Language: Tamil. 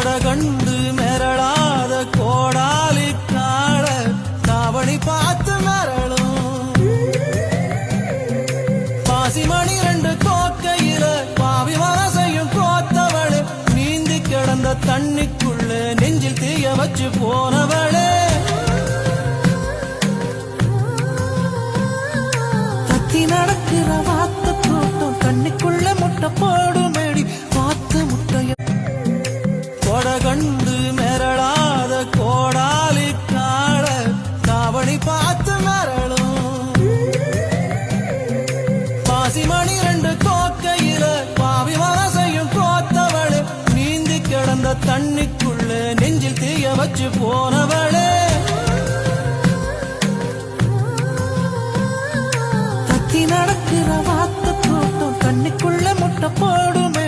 கொடகண்டு மிரளாத கோடாலி காட தாவணி பார்த்து மிரளும் பாசிமணி 2 கோக்கையில பாவி மனசையும் கோத்தவளே நீந்தி கிடந்த தண்ணிக்குள்ள நெஞ்சில் தீய வச்சு போனவளே தத்தி நடக்கிற வாத்து கூட்டம் தண்ணிக்குள்ள முட்டை போடுமேடி வாத்து முட்டைய கொடகண்டு மிரளாத கோடாலி காட தாவணி பார்த்து மிரளும் பாசிமணி 2 கோக்கையில பாவி மனசையும் கோத்தவளே நீந்தி கிடந்த தண்ணிக்குள்ள நெஞ்சில் தீய வச்சு போனவளே தத்தி நடக்கிற வாத்து கூட்டம் தண்ணிக்குள்ள முட்டை போடுமே